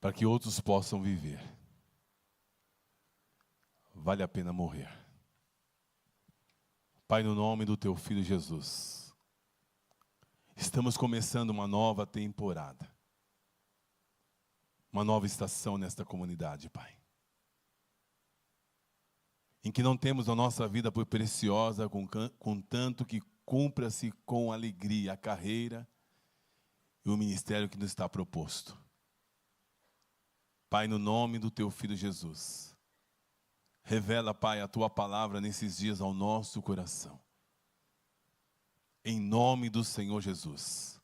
para que outros possam viver. Vale a pena morrer. Pai, no nome do Teu Filho Jesus, estamos começando uma nova temporada, uma nova estação nesta comunidade, Pai, em que não temos a nossa vida por preciosa, contanto que cumpra-se com alegria a carreira e o ministério que nos está proposto. Pai, no nome do Teu Filho Jesus, revela, Pai, a Tua palavra nesses dias ao nosso coração. Em nome do Senhor Jesus.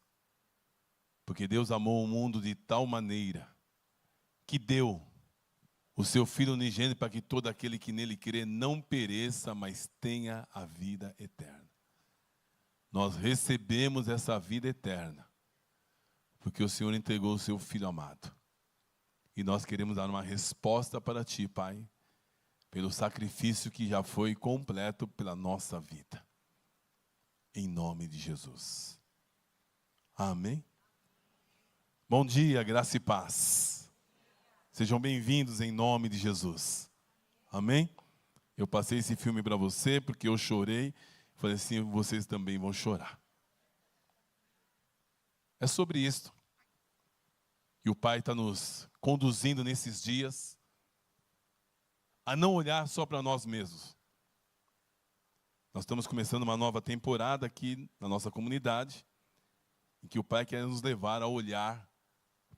Porque Deus amou o mundo de tal maneira que deu o Seu Filho unigênito para que todo aquele que nele crê não pereça, mas tenha a vida eterna. Nós recebemos essa vida eterna porque o Senhor entregou o Seu Filho amado. E nós queremos dar uma resposta para Ti, Pai, pelo sacrifício que já foi completo pela nossa vida. Em nome de Jesus. Amém? Bom dia, graça e paz. Sejam bem-vindos em nome de Jesus. Amém? Eu passei esse filme para você porque eu chorei. Falei assim, vocês também vão chorar. É sobre isso. E o Pai está nos conduzindo nesses dias a não olhar só para nós mesmos. Nós estamos começando uma nova temporada aqui na nossa comunidade, em que o Pai quer nos levar a olhar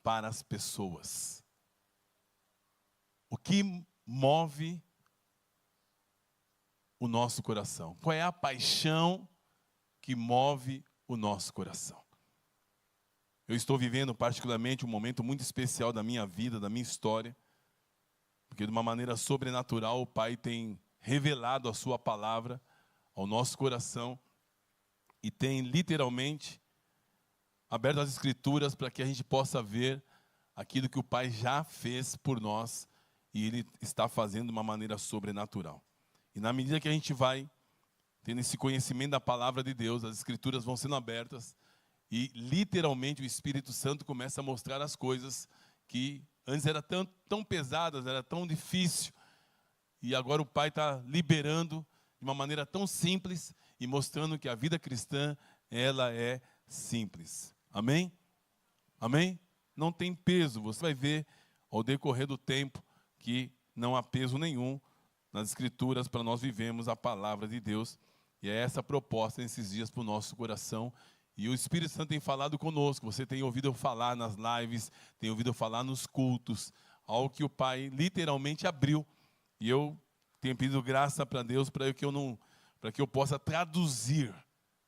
para as pessoas. O que move o nosso coração? Qual é a paixão que move o nosso coração? Eu estou vivendo particularmente um momento muito especial da minha vida, da minha história, porque de uma maneira sobrenatural o Pai tem revelado a Sua palavra ao nosso coração e tem literalmente aberto as Escrituras para que a gente possa ver aquilo que o Pai já fez por nós e Ele está fazendo de uma maneira sobrenatural. E na medida que a gente vai tendo esse conhecimento da palavra de Deus, as Escrituras vão sendo abertas e literalmente o Espírito Santo começa a mostrar as coisas que antes eram tão pesadas, era tão difícil. E agora o Pai está liberando de uma maneira tão simples e mostrando que a vida cristã, ela é simples. Amém? Amém? Não tem peso. Você vai ver ao decorrer do tempo que não há peso nenhum nas Escrituras para nós vivemos a palavra de Deus. E é essa a proposta nesses dias para o nosso coração. E o Espírito Santo tem falado conosco. Você tem ouvido eu falar nas lives, tem ouvido eu falar nos cultos, algo que o Pai literalmente abriu. E eu tenho pedido graça para Deus para que eu possa traduzir,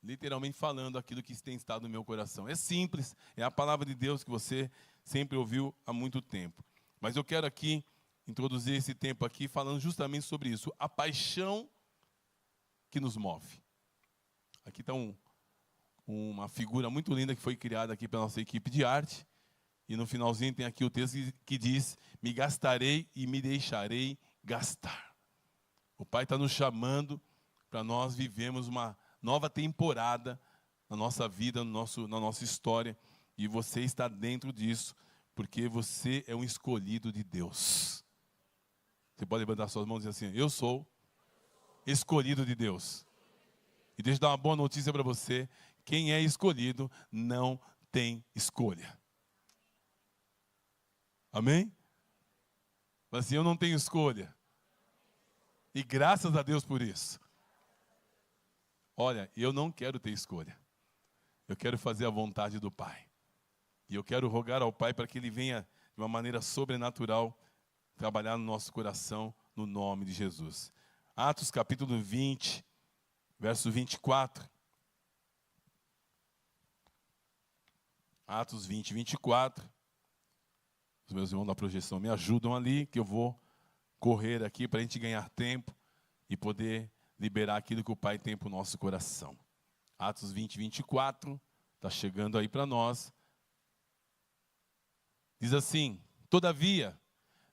literalmente falando, aquilo que tem estado no meu coração. É simples, é a palavra de Deus que você sempre ouviu há muito tempo. Mas eu quero aqui introduzir esse tempo aqui falando justamente sobre isso, a paixão que nos move. Aqui está uma figura muito linda que foi criada aqui pela nossa equipe de arte. E no finalzinho tem aqui o texto que diz: me gastarei e me deixarei gastar. O Pai está nos chamando para nós vivermos uma nova temporada na nossa vida, na nossa história. E você está dentro disso, porque você é um escolhido de Deus. Você pode levantar suas mãos e dizer assim: eu sou escolhido de Deus. E deixa eu dar uma boa notícia para você. Quem é escolhido não tem escolha. Amém? Mas assim, eu não tenho escolha. E graças a Deus por isso. Olha, eu não quero ter escolha. Eu quero fazer a vontade do Pai. E eu quero rogar ao Pai para que Ele venha de uma maneira sobrenatural trabalhar no nosso coração, no nome de Jesus. Atos capítulo 20, verso 24. Atos 20, 24. Os meus irmãos da projeção me ajudam ali, que eu vou correr aqui para a gente ganhar tempo e poder liberar aquilo que o Pai tem para o nosso coração. Atos 20, 24, está chegando aí para nós. Diz assim: todavia,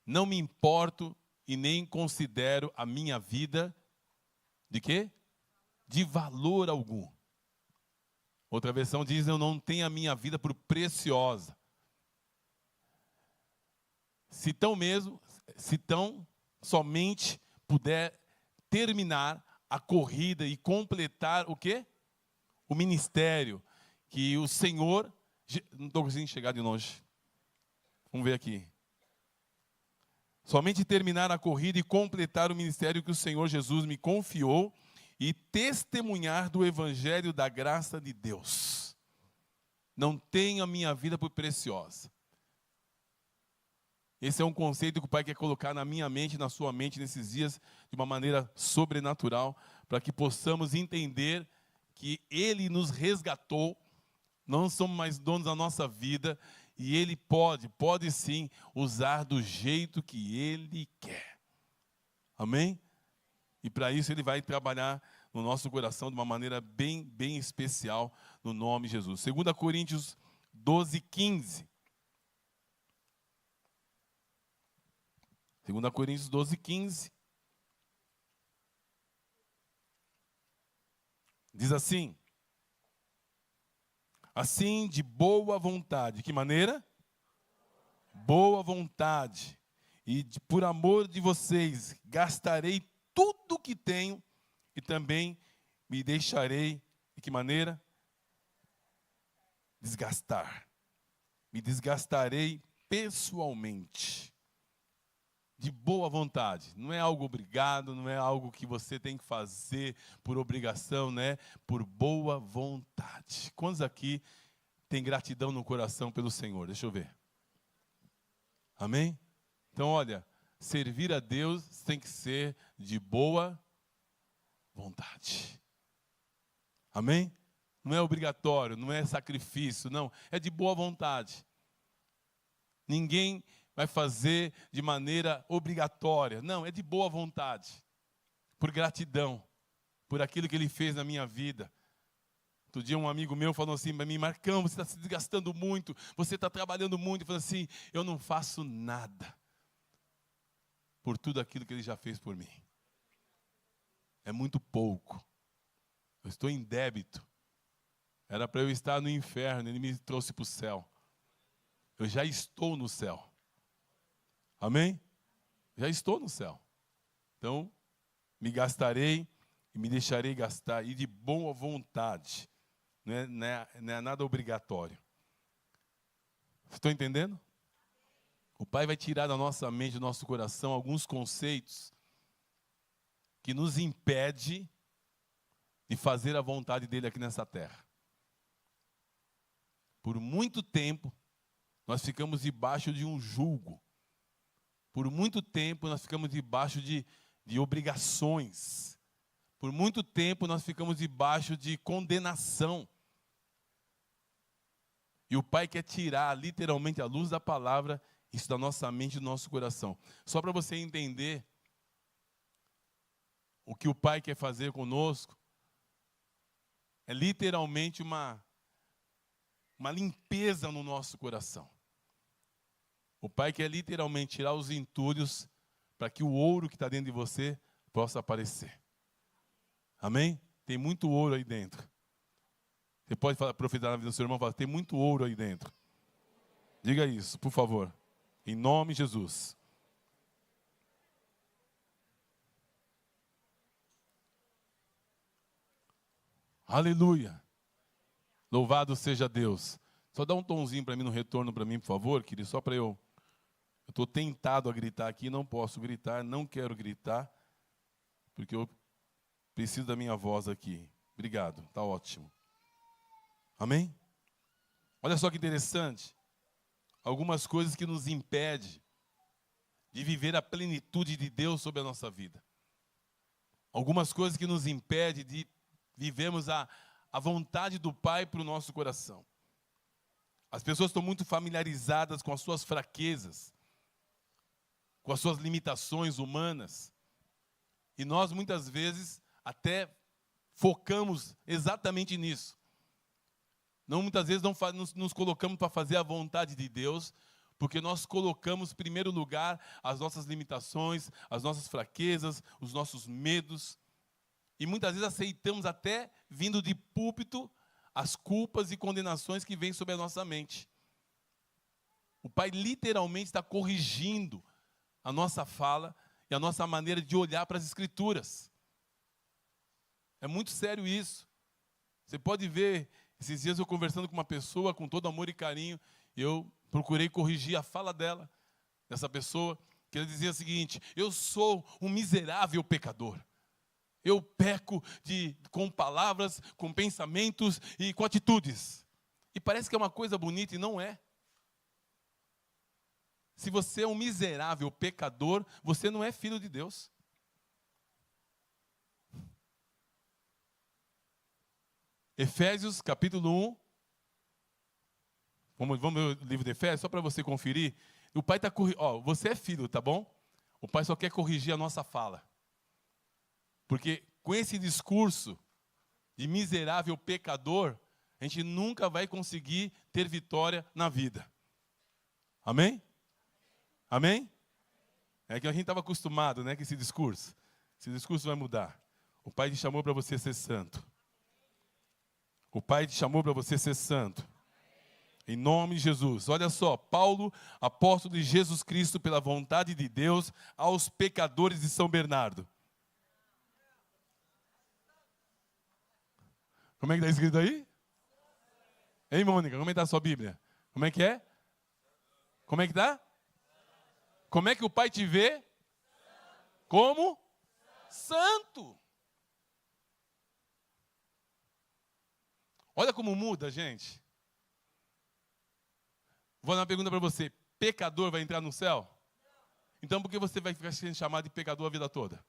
não me importo e nem considero a minha vida de quê? De valor algum. Outra versão diz: eu não tenho a minha vida por preciosa. se tão somente puder terminar a corrida e completar o quê? O ministério que o Senhor... Não estou conseguindo chegar de longe. Vamos ver aqui. Somente terminar a corrida e completar o ministério que o Senhor Jesus me confiou e testemunhar do evangelho da graça de Deus. Não tenho a minha vida por preciosa. Esse é um conceito que o Pai quer colocar na minha mente, na sua mente, nesses dias, de uma maneira sobrenatural, para que possamos entender que Ele nos resgatou, não somos mais donos da nossa vida, e Ele pode sim, usar do jeito que Ele quer. Amém? E para isso Ele vai trabalhar no nosso coração de uma maneira bem, bem especial, no nome de Jesus. 2 Coríntios 12:15. 2 Coríntios 12:15. Diz assim: assim, de boa vontade. Que maneira? Boa vontade. E por amor de vocês, gastarei tudo o que tenho e também me deixarei, de que maneira? Desgastar. Me desgastarei pessoalmente. De boa vontade. Não é algo obrigado, não é algo que você tem que fazer por obrigação, né? Por boa vontade. Quantos aqui tem gratidão no coração pelo Senhor? Deixa eu ver. Amém? Então, olha, servir a Deus tem que ser de boa vontade. Amém? Não é obrigatório, não é sacrifício, não. É de boa vontade. Ninguém vai fazer de maneira obrigatória. Não, é de boa vontade. Por gratidão. Por aquilo que Ele fez na minha vida. Outro dia um amigo meu falou assim para mim: Marcão, você está se desgastando muito, você está trabalhando muito. Eu falei assim: eu não faço nada por tudo aquilo que Ele já fez por mim. É muito pouco. Eu estou em débito. Era para eu estar no inferno, Ele me trouxe para o céu. Eu já estou no céu. Amém? Já estou no céu. Então, me gastarei e me deixarei gastar, e de boa vontade. Não é nada obrigatório. Estão entendendo? O Pai vai tirar da nossa mente, do nosso coração, alguns conceitos que nos impedem de fazer a vontade dEle aqui nessa terra. Por muito tempo, nós ficamos debaixo de um jugo. Por muito tempo, nós ficamos debaixo de obrigações. Por muito tempo, nós ficamos debaixo de condenação. E o Pai quer tirar, literalmente, a luz da palavra, isso da nossa mente e do nosso coração. Só para você entender o que o Pai quer fazer conosco, é literalmente uma limpeza no nosso coração. O Pai quer literalmente tirar os entulhos para que o ouro que está dentro de você possa aparecer. Amém? Tem muito ouro aí dentro. Você pode profetizar na vida do seu irmão e falar: tem muito ouro aí dentro. Diga isso, por favor. Em nome de Jesus. Aleluia. Louvado seja Deus. Só dá um tonzinho para mim no retorno para mim, por favor, querido, só para eu estou tentado a gritar aqui, não posso gritar, não quero gritar, porque eu preciso da minha voz aqui. Obrigado, está ótimo. Amém? Olha só que interessante. Algumas coisas que nos impedem de viver a plenitude de Deus sobre a nossa vida. Algumas coisas que nos impedem de vivermos a vontade do Pai para o nosso coração. As pessoas estão muito familiarizadas com as suas fraquezas, com as suas limitações humanas. E nós, muitas vezes, até focamos exatamente nisso. Muitas vezes não nos colocamos para fazer a vontade de Deus, porque nós colocamos em primeiro lugar as nossas limitações, as nossas fraquezas, os nossos medos. E muitas vezes aceitamos até, vindo de púlpito, as culpas e condenações que vêm sobre a nossa mente. O Pai literalmente está corrigindo a nossa fala e a nossa maneira de olhar para as Escrituras. É muito sério isso. Você pode ver, esses dias eu conversando com uma pessoa com todo amor e carinho, eu procurei corrigir a fala dessa pessoa, que ela dizia o seguinte: eu sou um miserável pecador. Eu peco com palavras, com pensamentos e com atitudes. E parece que é uma coisa bonita e não é. Se você é um miserável pecador, você não é filho de Deus. Efésios capítulo 1. Vamos ver o livro de Efésios, só para você conferir. O pai está corrigindo. Você é filho, tá bom? O pai só quer corrigir a nossa fala. Porque com esse discurso de miserável pecador, a gente nunca vai conseguir ter vitória na vida. Amém? Amém? É que a gente estava acostumado, né, com esse discurso. Esse discurso vai mudar. O Pai te chamou para você ser santo. O Pai te chamou para você ser santo. Em nome de Jesus. Olha só, Paulo, apóstolo de Jesus Cristo, pela vontade de Deus, aos pecadores de São Bernardo. Como é que está escrito aí? Hein, Mônica? Como é que está a sua Bíblia? Como é que é? Como é que está? Como é que o Pai te vê? Como? Santo. Olha como muda, gente. Vou dar uma pergunta para você. Pecador vai entrar no céu? Então por que você vai ficar sendo chamado de pecador a vida toda?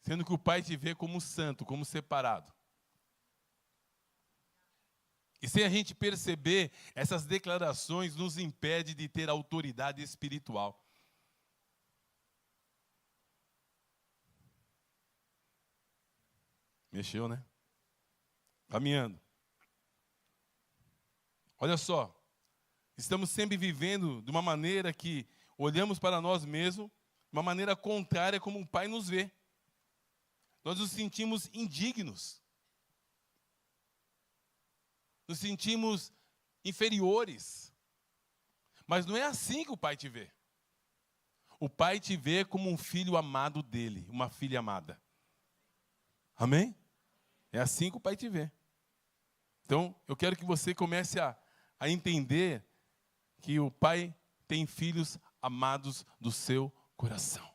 Sendo que o Pai te vê como santo, como separado. E sem a gente perceber, essas declarações nos impedem de ter autoridade espiritual. Mexeu, né? Caminhando. Olha só. Estamos sempre vivendo de uma maneira que olhamos para nós mesmos, de uma maneira contrária como o Pai nos vê. Nós nos sentimos indignos. Nos sentimos inferiores. Mas não é assim que o Pai te vê. O Pai te vê como um filho amado dele, uma filha amada. Amém? É assim que o Pai te vê. Então, eu quero que você comece a entender que o Pai tem filhos amados do seu coração.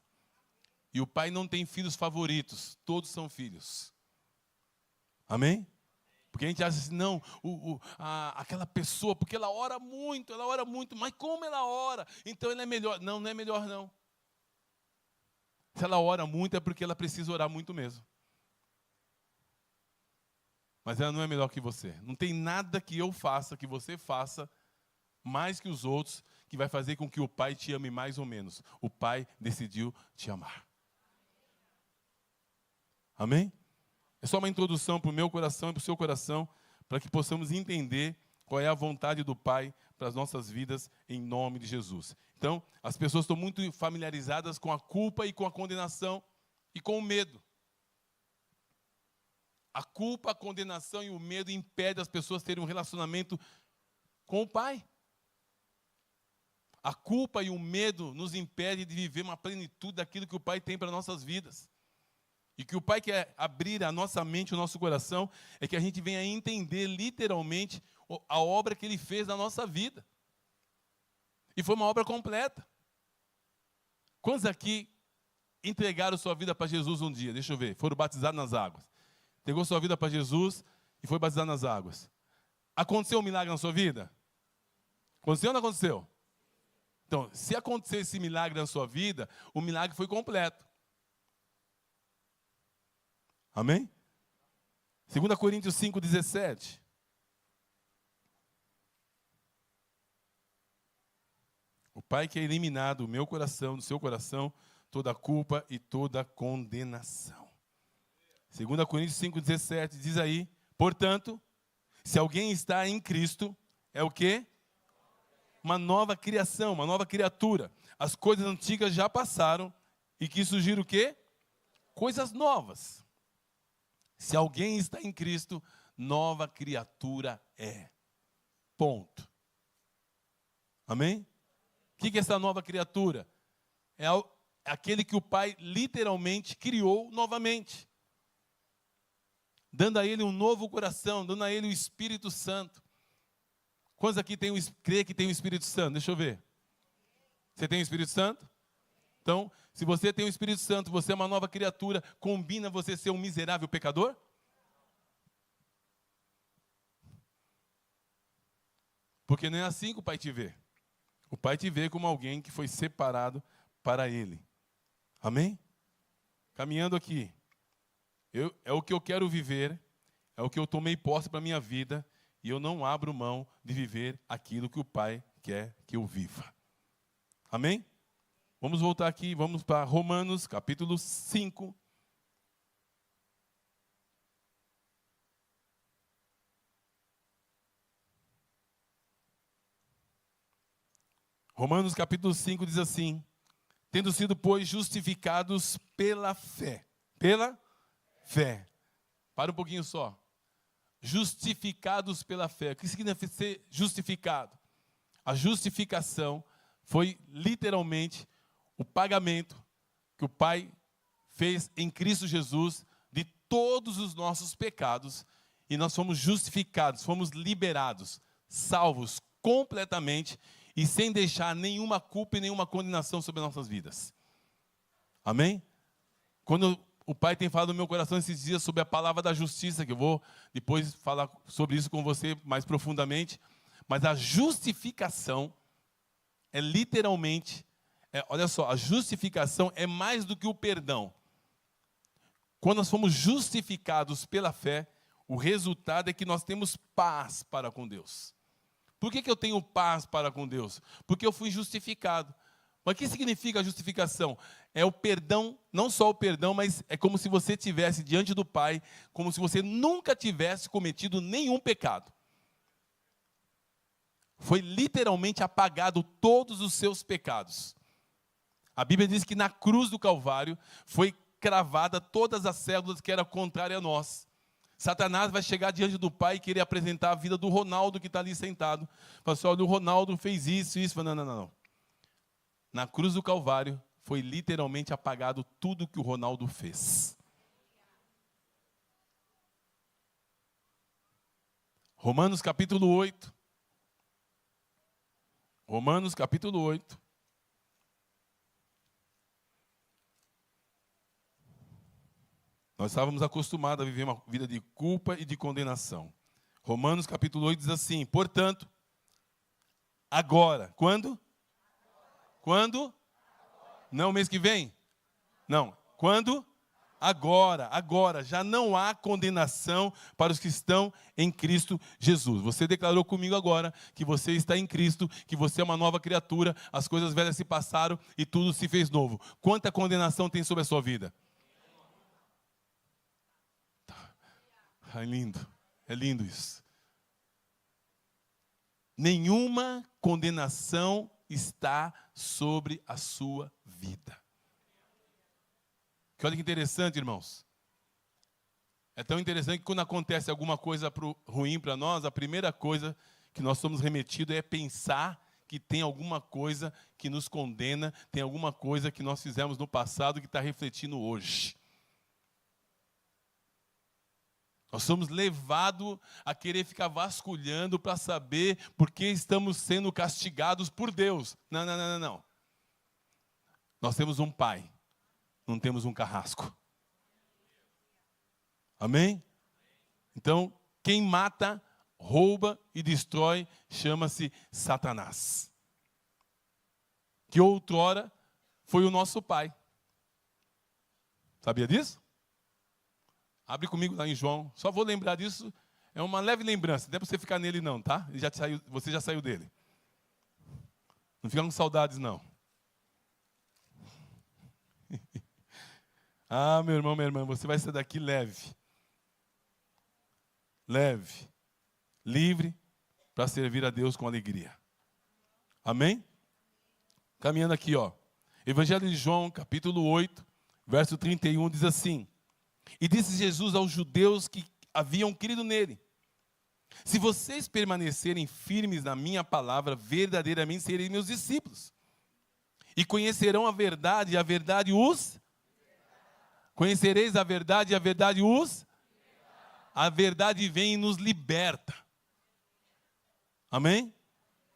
E o Pai não tem filhos favoritos, todos são filhos. Amém? Porque a gente acha assim, não, aquela pessoa, porque ela ora muito, mas como ela ora? Então ela é melhor. Não, não é melhor não. Se ela ora muito é porque ela precisa orar muito mesmo. Mas ela não é melhor que você. Não tem nada que eu faça, que você faça, mais que os outros, que vai fazer com que o Pai te ame mais ou menos. O Pai decidiu te amar. Amém? É só uma introdução para o meu coração e para o seu coração, para que possamos entender qual é a vontade do Pai para as nossas vidas, em nome de Jesus. Então, as pessoas estão muito familiarizadas com a culpa e com a condenação e com o medo. A culpa, a condenação e o medo impedem as pessoas terem um relacionamento com o Pai. A culpa e o medo nos impedem de viver uma plenitude daquilo que o Pai tem para as nossas vidas. E que o Pai quer abrir a nossa mente, o nosso coração, é que a gente venha entender literalmente a obra que Ele fez na nossa vida. E foi uma obra completa. Quantos aqui entregaram sua vida para Jesus um dia? Deixa eu ver. Foram batizados nas águas. Entregou sua vida para Jesus e foi batizado nas águas. Aconteceu um milagre na sua vida? Aconteceu ou não aconteceu? Então, se acontecer esse milagre na sua vida, o milagre foi completo. Amém? 2 Coríntios 5,17. O Pai quer eliminar do meu coração, do seu coração, toda a culpa e toda a condenação. 2 Coríntios 5,17 diz aí, portanto, se alguém está em Cristo, é o quê? Uma nova criação, uma nova criatura. As coisas antigas já passaram e que surgiram o quê? Coisas novas. Se alguém está em Cristo, nova criatura é. Ponto. Amém? O que é essa nova criatura? É aquele que o Pai literalmente criou novamente, dando a ele um novo coração, dando a ele o Espírito Santo. Quantos aqui crê que tem o Espírito Santo? Deixa eu ver. Você tem o Espírito Santo? Então, se você tem o Espírito Santo, você é uma nova criatura, combina você ser um miserável pecador? Porque não é assim que o Pai te vê. O Pai te vê como alguém que foi separado para Ele. Amém? Caminhando aqui. É o que eu quero viver, é o que eu tomei posse para a minha vida, e eu não abro mão de viver aquilo que o Pai quer que eu viva. Amém? Vamos voltar aqui, vamos para Romanos, capítulo 5. Romanos, capítulo 5 diz assim: tendo sido, pois, justificados pela fé. Pela fé. Para um pouquinho só. Justificados pela fé. O que significa ser justificado? A justificação foi literalmente o pagamento que o Pai fez em Cristo Jesus de todos os nossos pecados, e nós fomos justificados, fomos liberados, salvos completamente e sem deixar nenhuma culpa e nenhuma condenação sobre as nossas vidas. Amém? Quando o Pai tem falado no meu coração esses dias sobre a palavra da justiça, que eu vou depois falar sobre isso com você mais profundamente, mas a justificação é literalmente, olha só, a justificação é mais do que o perdão. Quando nós fomos justificados pela fé, o resultado é que nós temos paz para com Deus. Por que eu tenho paz para com Deus? Porque eu fui justificado. Mas o que significa a justificação? É o perdão, não só o perdão, mas é como se você estivesse diante do Pai, como se você nunca tivesse cometido nenhum pecado. Foi literalmente apagado todos os seus pecados. A Bíblia diz que na cruz do Calvário foi cravada todas as células que eram contrárias a nós. Satanás vai chegar diante do Pai e querer apresentar a vida do Ronaldo que está ali sentado. Fala assim, olha, o Ronaldo fez isso. Fala, não. Na cruz do Calvário foi literalmente apagado tudo que o Ronaldo fez. Romanos capítulo 8. Romanos capítulo 8. Nós estávamos acostumados a viver uma vida de culpa e de condenação. Romanos capítulo 8 diz assim, portanto, agora, quando? Quando? Não, mês que vem? Não, quando? Agora, já não há condenação para os que estão em Cristo Jesus. Você declarou comigo agora que você está em Cristo, que você é uma nova criatura, as coisas velhas se passaram e tudo se fez novo. Quanta condenação tem sobre a sua vida? É lindo isso. Nenhuma condenação está sobre a sua vida. Que olha que interessante, irmãos. É tão interessante que quando acontece alguma coisa ruim para nós, a primeira coisa que nós somos remetidos é pensar que tem alguma coisa que nos condena, tem alguma coisa que nós fizemos no passado que está refletindo hoje. Nós somos levados a querer ficar vasculhando para saber por que estamos sendo castigados por Deus. Não. Nós temos um Pai, não temos um carrasco. Amém? Então, quem mata, rouba e destrói chama-se Satanás. Que outrora foi o nosso pai. Sabia disso? Abre comigo lá em João. Só vou lembrar disso. É uma leve lembrança. Não é para você ficar nele não, tá? Você já saiu dele. Não fica com saudades, não. Ah, meu irmão, minha irmã, você vai sair daqui leve. Leve. Livre para servir a Deus com alegria. Amém? Caminhando aqui, ó. Evangelho de João, capítulo 8, verso 31, diz assim. E disse Jesus aos judeus que haviam crido nele: se vocês permanecerem firmes na minha palavra, verdadeiramente serei meus discípulos. E conhecerão a verdade, e a verdade os... Conhecereis a verdade, e a verdade os... A verdade vem e nos liberta. Amém?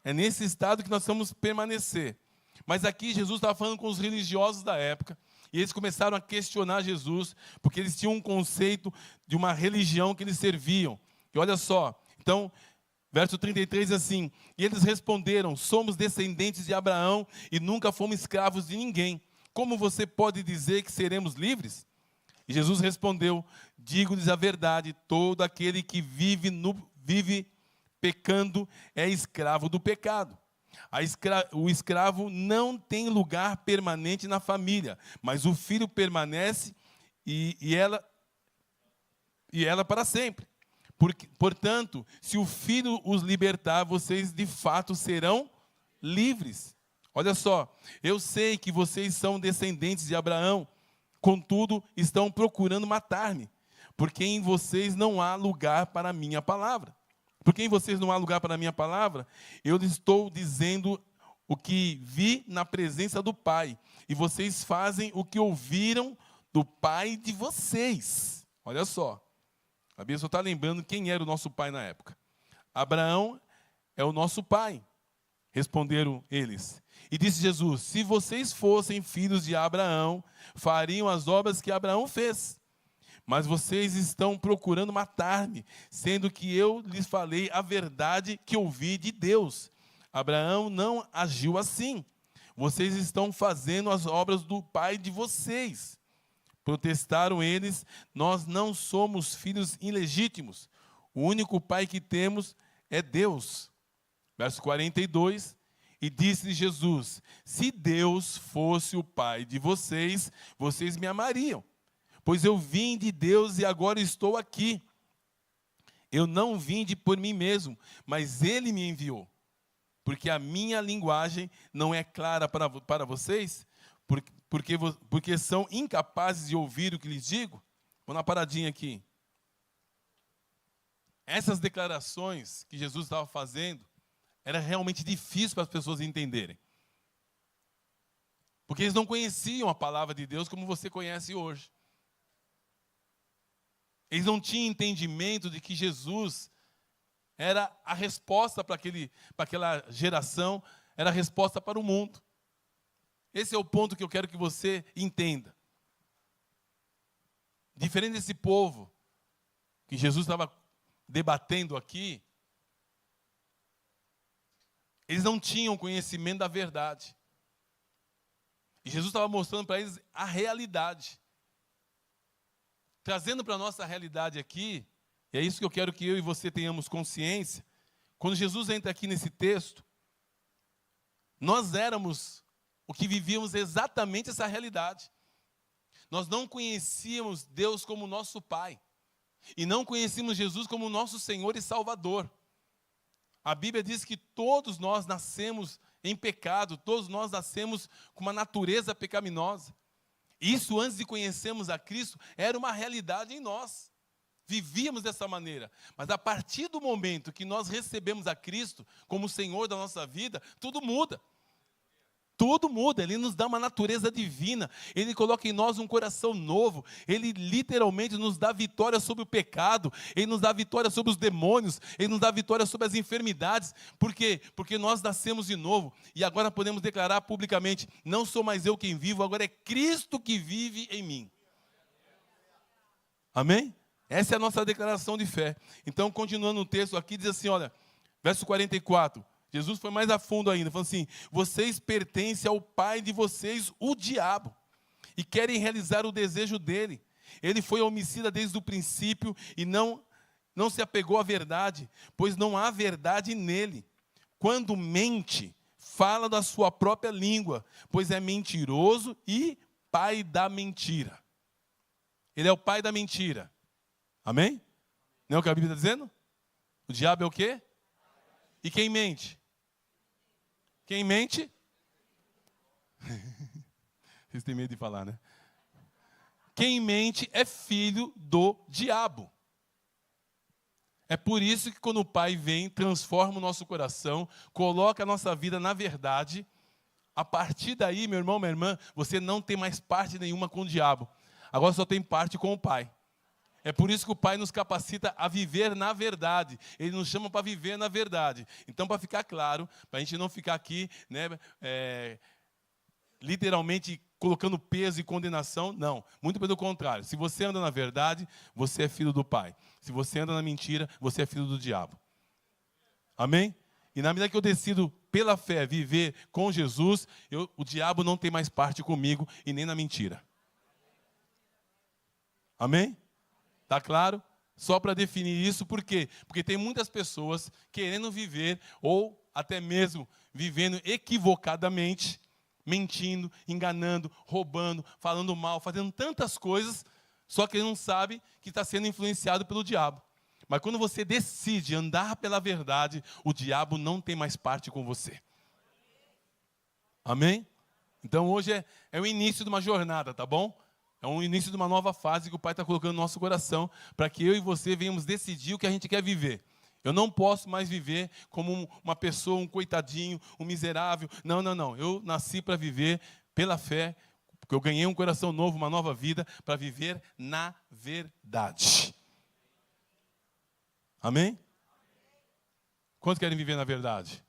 É nesse estado que nós vamos permanecer. Mas aqui Jesus estava falando com os religiosos da época, e eles começaram a questionar Jesus, porque eles tinham um conceito de uma religião que eles serviam. E olha só, então, verso 33 assim: e eles responderam: somos descendentes de Abraão e nunca fomos escravos de ninguém. Como você pode dizer que seremos livres? E Jesus respondeu: digo-lhes a verdade, todo aquele que vive pecando é escravo do pecado. O escravo não tem lugar permanente na família, mas o filho permanece e ela para sempre. Portanto, se o filho os libertar, vocês de fato serão livres. Olha só, eu sei que vocês são descendentes de Abraão, contudo, estão procurando matar-me, porque em vocês não há lugar para a minha palavra. Porque em vocês não há lugar para a minha palavra, eu lhes estou dizendo o que vi na presença do Pai, e vocês fazem o que ouviram do pai de vocês. Olha só, a Bíblia só está lembrando quem era o nosso pai na época. Abraão é o nosso pai, responderam eles. E disse Jesus: se vocês fossem filhos de Abraão, fariam as obras que Abraão fez. Mas vocês estão procurando matar-me, sendo que eu lhes falei a verdade que ouvi de Deus. Abraão não agiu assim. Vocês estão fazendo as obras do pai de vocês. Protestaram eles: nós não somos filhos ilegítimos. O único pai que temos é Deus. Verso 42. E disse Jesus: se Deus fosse o pai de vocês, vocês me amariam. Pois eu vim de Deus e agora estou aqui. Eu não vim por mim mesmo, mas Ele me enviou. Porque a minha linguagem não é clara para vocês, porque são incapazes de ouvir o que lhes digo. Vou na paradinha aqui. Essas declarações que Jesus estava fazendo, era realmente difícil para as pessoas entenderem. Porque eles não conheciam a palavra de Deus como você conhece hoje. Eles não tinham entendimento de que Jesus era a resposta para aquela geração, era a resposta para o mundo. Esse é o ponto que eu quero que você entenda. Diferente desse povo que Jesus estava debatendo aqui, eles não tinham conhecimento da verdade. E Jesus estava mostrando para eles a realidade. Trazendo para a nossa realidade aqui, e é isso que eu quero que eu e você tenhamos consciência, quando Jesus entra aqui nesse texto, nós éramos o que vivíamos exatamente essa realidade. Nós não conhecíamos Deus como nosso Pai, e não conhecíamos Jesus como nosso Senhor e Salvador. A Bíblia diz que todos nós nascemos em pecado, todos nós nascemos com uma natureza pecaminosa. Isso, antes de conhecermos a Cristo, era uma realidade em nós. Vivíamos dessa maneira. Mas a partir do momento que nós recebemos a Cristo como Senhor da nossa vida, tudo muda. Tudo muda. Ele nos dá uma natureza divina. Ele coloca em nós um coração novo. Ele literalmente nos dá vitória sobre o pecado. Ele nos dá vitória sobre os demônios. Ele nos dá vitória sobre as enfermidades. Por quê? Porque nós nascemos de novo. E agora podemos declarar publicamente: não sou mais eu quem vivo, agora é Cristo que vive em mim. Amém? Essa é a nossa declaração de fé. Então, continuando o texto aqui, diz assim, olha, verso 44. Jesus foi mais a fundo ainda, falando assim: vocês pertencem ao pai de vocês, o diabo, e querem realizar o desejo dele. Ele foi homicida desde o princípio e não se apegou à verdade, pois não há verdade nele. Quando mente, fala da sua própria língua, pois é mentiroso e pai da mentira. Ele é o pai da mentira. Amém? Não é o que a Bíblia está dizendo? O diabo é o quê? E quem mente? Quem mente? Vocês têm medo de falar, né? Quem mente é filho do diabo. É por isso que quando o Pai vem, transforma o nosso coração, coloca a nossa vida na verdade, a partir daí, meu irmão, minha irmã, você não tem mais parte nenhuma com o diabo. Agora só tem parte com o Pai. É por isso que o Pai nos capacita a viver na verdade. Ele nos chama para viver na verdade. Então, para ficar claro, para a gente não ficar aqui, né, literalmente colocando peso e condenação, não. Muito pelo contrário. Se você anda na verdade, você é filho do Pai. Se você anda na mentira, você é filho do diabo. Amém? E na medida que eu decido, pela fé, viver com Jesus, o diabo não tem mais parte comigo e nem na mentira. Amém? Tá claro? Só para definir isso, por quê? Porque tem muitas pessoas querendo viver, ou até mesmo vivendo equivocadamente, mentindo, enganando, roubando, falando mal, fazendo tantas coisas, só que ele não sabe que está sendo influenciado pelo diabo. Mas quando você decide andar pela verdade, o diabo não tem mais parte com você. Amém? Então hoje é o início de uma jornada, tá bom? É o início de uma nova fase que o Pai está colocando no nosso coração, para que eu e você venhamos decidir o que a gente quer viver. Eu não posso mais viver como uma pessoa, um coitadinho, um miserável. Não, não, não. Eu nasci para viver pela fé, porque eu ganhei um coração novo, uma nova vida, para viver na verdade. Amém? Quantos querem viver na verdade?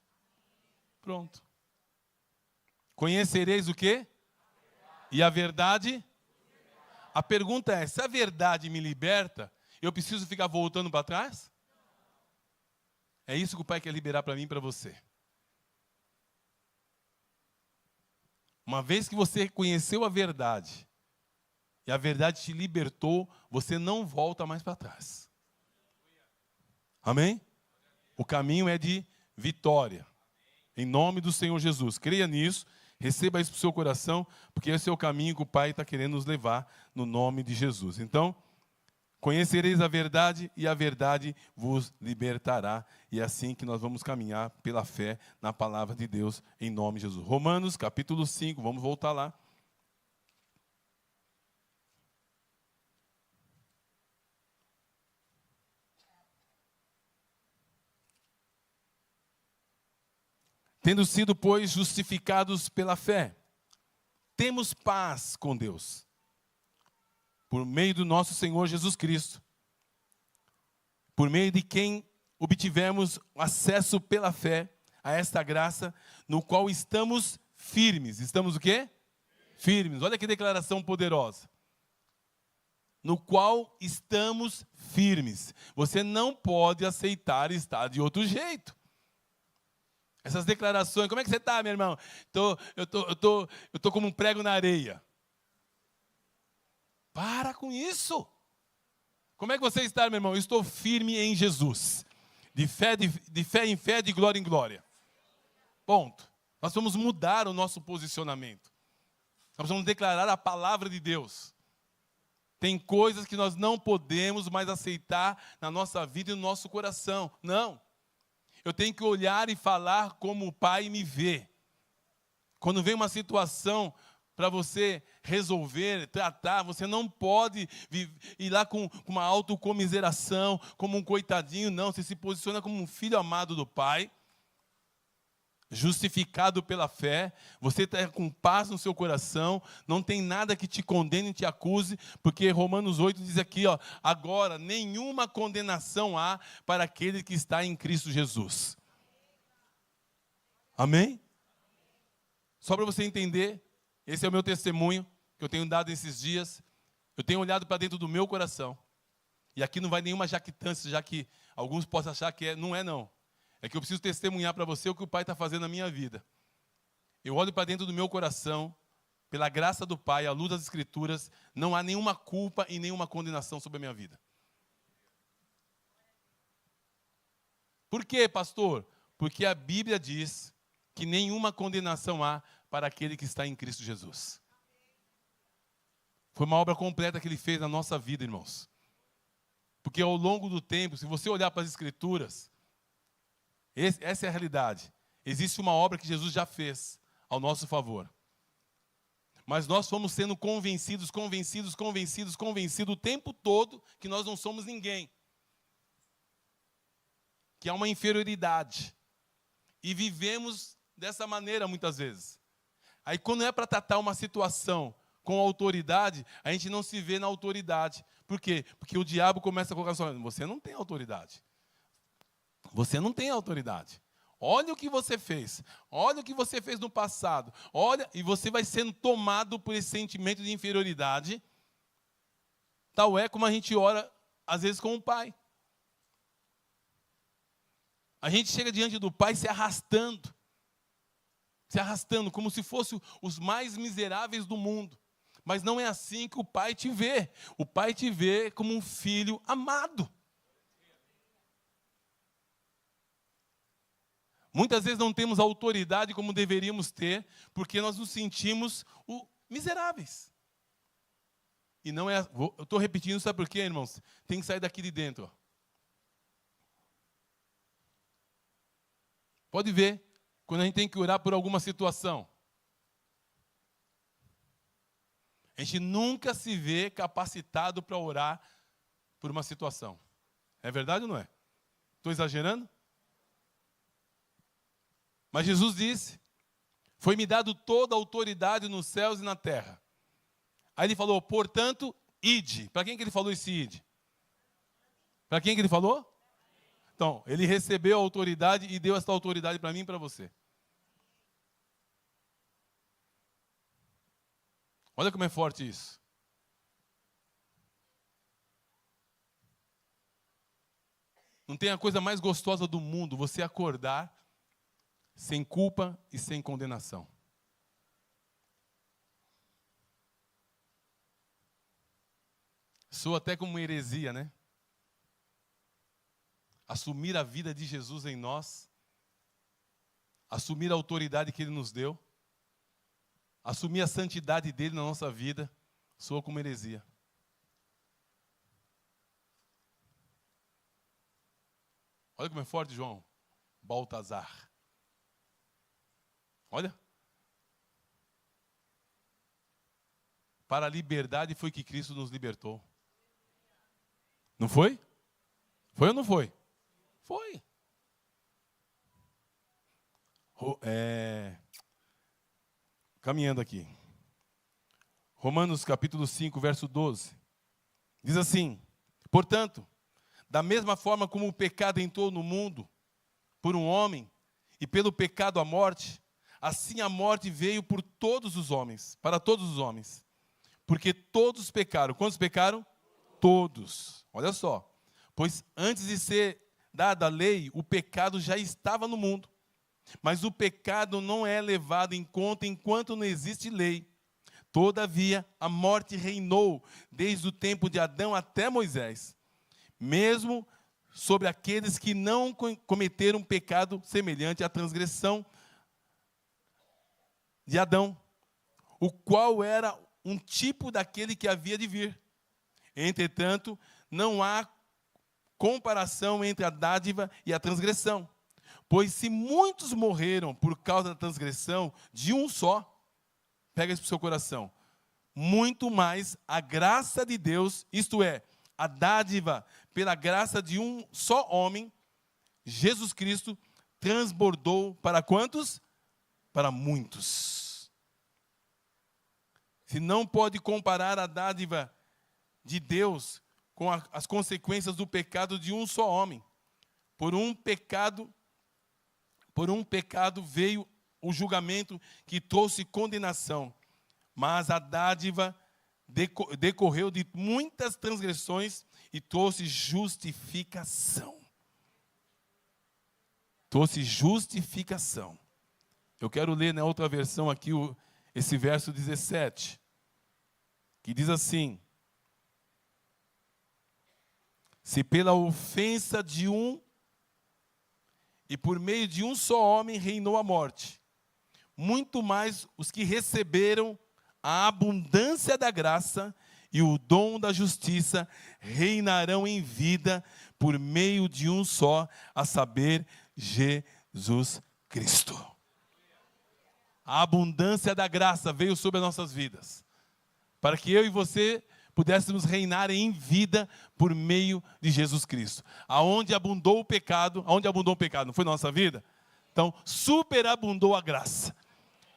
Pronto. Conhecereis o quê? E a verdade? A pergunta é, se a verdade me liberta, eu preciso ficar voltando para trás? É isso que o Pai quer liberar para mim e para você. Uma vez que você conheceu a verdade, e a verdade te libertou, você não volta mais para trás. Amém? O caminho é de vitória. Em nome do Senhor Jesus. Creia nisso, receba isso para o seu coração, porque esse é o caminho que o Pai está querendo nos levar no nome de Jesus. Então, conhecereis a verdade e a verdade vos libertará. E é assim que nós vamos caminhar pela fé na palavra de Deus em nome de Jesus. Romanos capítulo 5, vamos voltar lá. Tendo sido, pois, justificados pela fé, temos paz com Deus, por meio do nosso Senhor Jesus Cristo, por meio de quem obtivemos acesso pela fé a esta graça, no qual estamos firmes. Estamos o quê? Firmes. Olha que declaração poderosa. No qual estamos firmes. Você não pode aceitar estar de outro jeito. Essas declarações, como é que você está, meu irmão? Eu tô como um prego na areia. Para com isso. Como é que você está, meu irmão? Eu estou firme em Jesus. De fé em fé, de glória em glória. Ponto. Nós vamos mudar o nosso posicionamento. Nós vamos declarar a palavra de Deus. Tem coisas que nós não podemos mais aceitar na nossa vida e no nosso coração. Não. Eu tenho que olhar e falar como o Pai me vê. Quando vem uma situação para você resolver, tratar, você não pode ir lá com uma autocomiseração, como um coitadinho, não. Você se posiciona como um filho amado do Pai, justificado pela fé, você está com paz no seu coração, não tem nada que te condene e te acuse, porque Romanos 8 diz aqui, ó, agora nenhuma condenação há para aquele que está em Cristo Jesus. Amém? Só para você entender, esse é o meu testemunho, que eu tenho dado esses dias, eu tenho olhado para dentro do meu coração, e aqui não vai nenhuma jactância, já que alguns possam achar que não é não. É que eu preciso testemunhar para você o que o Pai está fazendo na minha vida. Eu olho para dentro do meu coração, pela graça do Pai, à luz das Escrituras, não há nenhuma culpa e nenhuma condenação sobre a minha vida. Por quê, pastor? Porque a Bíblia diz que nenhuma condenação há para aquele que está em Cristo Jesus. Foi uma obra completa que Ele fez na nossa vida, irmãos. Porque ao longo do tempo, se você olhar para as Escrituras, essa é a realidade. Existe uma obra que Jesus já fez ao nosso favor. Mas nós fomos sendo convencidos o tempo todo que nós não somos ninguém. Que há uma inferioridade. E vivemos dessa maneira muitas vezes. Aí quando é para tratar uma situação com autoridade, a gente não se vê na autoridade. Por quê? Porque o diabo começa a colocar só, você não tem autoridade. Você não tem autoridade. Olha o que você fez. Olha o que você fez no passado. Olha, e você vai sendo tomado por esse sentimento de inferioridade. Tal é como a gente ora, às vezes, com o pai. A gente chega diante do pai se arrastando, como se fosse os mais miseráveis do mundo. Mas não é assim que o pai te vê. O pai te vê como um filho amado. Muitas vezes não temos autoridade como deveríamos ter, porque nós nos sentimos miseráveis. E não é. Eu estou repetindo, sabe por quê, irmãos? Tem que sair daqui de dentro. Ó. Pode ver, quando a gente tem que orar por alguma situação, a gente nunca se vê capacitado para orar por uma situação. É verdade ou não é? Estou exagerando? Mas Jesus disse, foi-me dado toda a autoridade nos céus e na terra. Aí ele falou, portanto, ide. Para quem que ele falou esse ide? Para quem que ele falou? Então, ele recebeu a autoridade e deu essa autoridade para mim e para você. Olha como é forte isso. Não tem a coisa mais gostosa do mundo você acordar sem culpa e sem condenação. Soa até como uma heresia, né? Assumir a vida de Jesus em nós, assumir a autoridade que Ele nos deu, assumir a santidade dEle na nossa vida, soa como heresia. Olha como é forte, João. Baltazar. Olha. Para a liberdade foi que Cristo nos libertou. Não foi? Foi ou não foi? Foi. Caminhando aqui. Romanos capítulo 5, verso 12. Diz assim, portanto, da mesma forma como o pecado entrou no mundo por um homem, e pelo pecado a morte, assim a morte veio por todos os homens, para todos os homens. Porque todos pecaram. Quantos pecaram? Todos. Olha só. Pois antes de ser dada a lei, o pecado já estava no mundo. Mas o pecado não é levado em conta enquanto não existe lei. Todavia, a morte reinou desde o tempo de Adão até Moisés, mesmo sobre aqueles que não cometeram pecado semelhante à transgressão de Adão, o qual era um tipo daquele que havia de vir. Entretanto, não há comparação entre a dádiva e a transgressão. Pois se muitos morreram por causa da transgressão de um só, pega isso para o seu coração, muito mais a graça de Deus, isto é, a dádiva pela graça de um só homem, Jesus Cristo, transbordou para quantos? Para muitos. Se não pode comparar a dádiva de Deus com as consequências do pecado de um só homem. Por um pecado veio o julgamento que trouxe condenação, mas a dádiva decorreu de muitas transgressões e trouxe justificação. Trouxe justificação. Eu quero ler na outra versão aqui esse verso 17, que diz assim: se pela ofensa de um e por meio de um só homem reinou a morte, muito mais os que receberam a abundância da graça e o dom da justiça reinarão em vida por meio de um só, a saber, Jesus Cristo. a abundância da graça veio sobre as nossas vidas, para que eu e você pudéssemos reinar em vida por meio de Jesus Cristo. Aonde abundou o pecado, não foi na nossa vida? Então, superabundou a graça.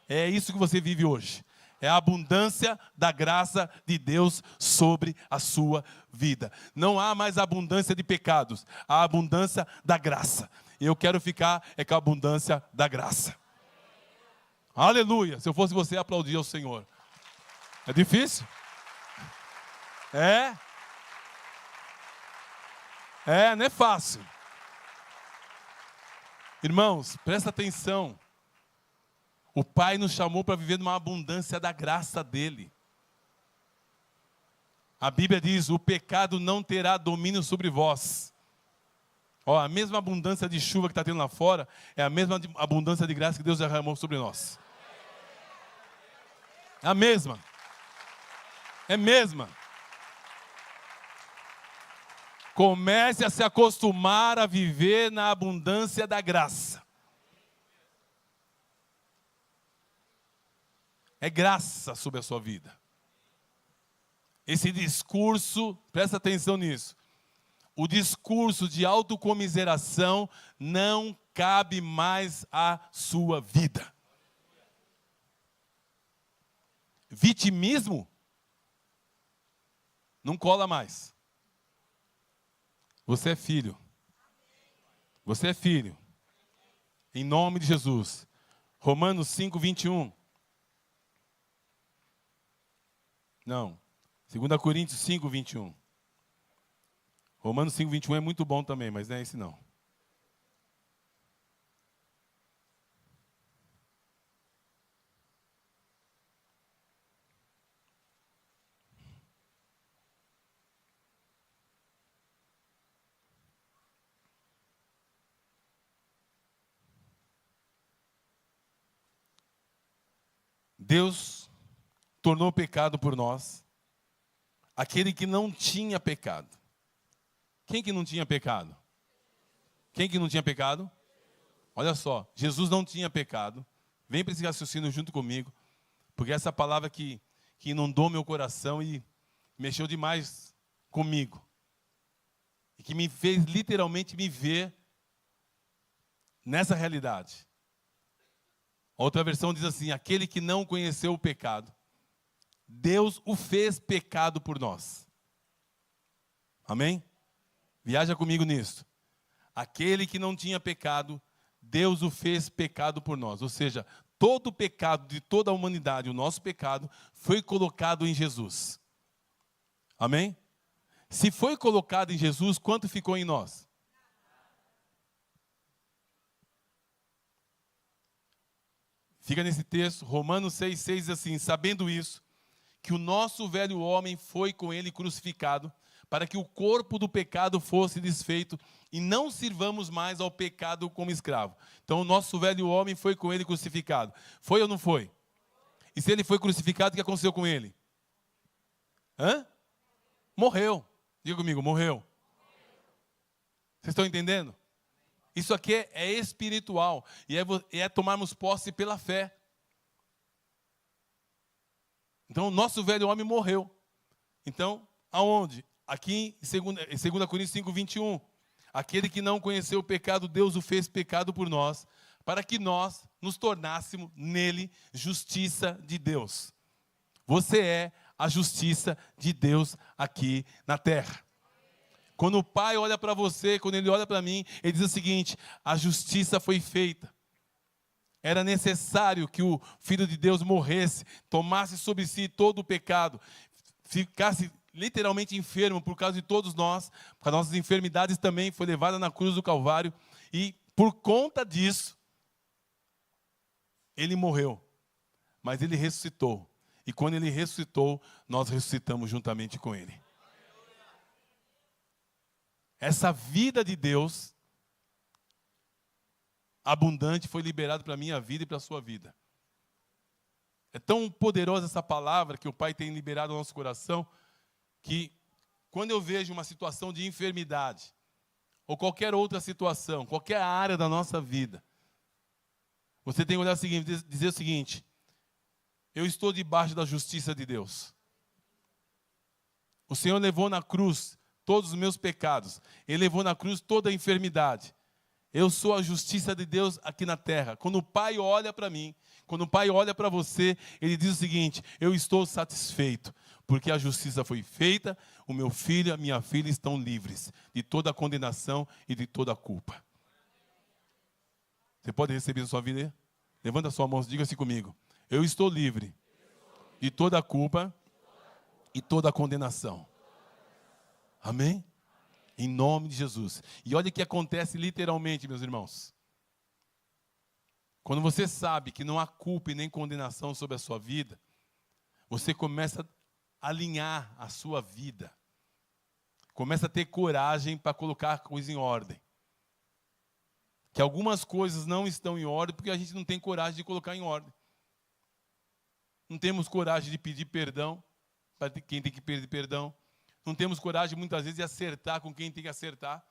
É isso que você vive hoje. É a abundância da graça de Deus sobre a sua vida. Não há mais abundância de pecados, há abundância da graça. E eu quero ficar com a abundância da graça. Aleluia! Se eu fosse você, aplaudir ao Senhor. É difícil? Não é fácil. Irmãos, presta atenção. O Pai nos chamou para viver numa abundância da graça dEle. A Bíblia diz, o pecado não terá domínio sobre vós. A mesma abundância de chuva que está tendo lá fora, é a mesma abundância de graça que Deus derramou sobre nós. É a mesma. É a mesma. Comece a se acostumar a viver na abundância da graça. É graça sobre a sua vida. Esse discurso, presta atenção nisso. O discurso de autocomiseração não cabe mais à sua vida. Vitimismo não cola mais. Você é filho. Você é filho. Em nome de Jesus. Romanos 5, 21. Não. 2 Coríntios 5, 21. Romanos 5, 21 é muito bom também, mas não é esse não. Deus tornou pecado por nós aquele que não tinha pecado. Quem que não tinha pecado? Quem que não tinha pecado? Olha só, Jesus não tinha pecado. Vem para esse raciocínio junto comigo, porque essa palavra que inundou meu coração e mexeu demais comigo. E que me fez literalmente me ver nessa realidade. Outra versão diz assim, aquele que não conheceu o pecado, Deus o fez pecado por nós. Amém? Viaja comigo nisso. Aquele que não tinha pecado, Deus o fez pecado por nós. Ou seja, todo o pecado de toda a humanidade, o nosso pecado, foi colocado em Jesus. Amém? Se foi colocado em Jesus, quanto ficou em nós? Fica nesse texto, Romanos 6, 6 diz assim, sabendo isso, que o nosso velho homem foi com ele crucificado, para que o corpo do pecado fosse desfeito e não sirvamos mais ao pecado como escravo. Então o nosso velho homem foi com ele crucificado. Foi ou não foi? E se ele foi crucificado, o que aconteceu com ele? Morreu. Diga comigo, morreu. Vocês estão entendendo? Isso aqui é espiritual e é tomarmos posse pela fé. Então, o nosso velho homem morreu. Então, aonde? Aqui em 2 Coríntios 5, 21. Aquele que não conheceu o pecado, Deus o fez pecado por nós, para que nós nos tornássemos nele justiça de Deus. Você é a justiça de Deus aqui na terra. Quando o Pai olha para você, quando Ele olha para mim, Ele diz o seguinte, a justiça foi feita. Era necessário que o Filho de Deus morresse, tomasse sobre si todo o pecado, ficasse literalmente enfermo por causa de todos nós, porque as nossas enfermidades também foi levada na cruz do Calvário, e por conta disso, Ele morreu, mas Ele ressuscitou. E quando Ele ressuscitou, nós ressuscitamos juntamente com Ele. Essa vida de Deus abundante foi liberada para a minha vida e para a sua vida. É tão poderosa essa palavra que o Pai tem liberado no nosso coração, que quando eu vejo uma situação de enfermidade, ou qualquer outra situação, qualquer área da nossa vida, Você tem que olhar o seguinte, dizer o seguinte: eu estou debaixo da justiça de Deus. O Senhor levou na cruz todos os meus pecados. Ele levou na cruz toda a enfermidade. Eu sou a justiça de Deus aqui na terra. Quando o Pai olha para mim, quando o Pai olha para você, Ele diz o seguinte: eu estou satisfeito, porque a justiça foi feita, o meu filho e a minha filha estão livres de toda a condenação e de toda a culpa. Você pode receber na sua vida? Levanta a sua mão e diga assim comigo: eu estou livre de toda a culpa e toda a condenação. Amém? Em nome de Jesus. E olha o que acontece literalmente, meus irmãos. Quando você sabe que não há culpa e nem condenação sobre a sua vida, você começa a alinhar a sua vida. Começa a ter coragem para colocar a coisa em ordem. Que algumas coisas não estão em ordem porque a gente não tem coragem de colocar em ordem. Não temos coragem de pedir perdão para quem tem que pedir perdão. Não temos coragem, muitas vezes, de acertar com quem tem que acertar.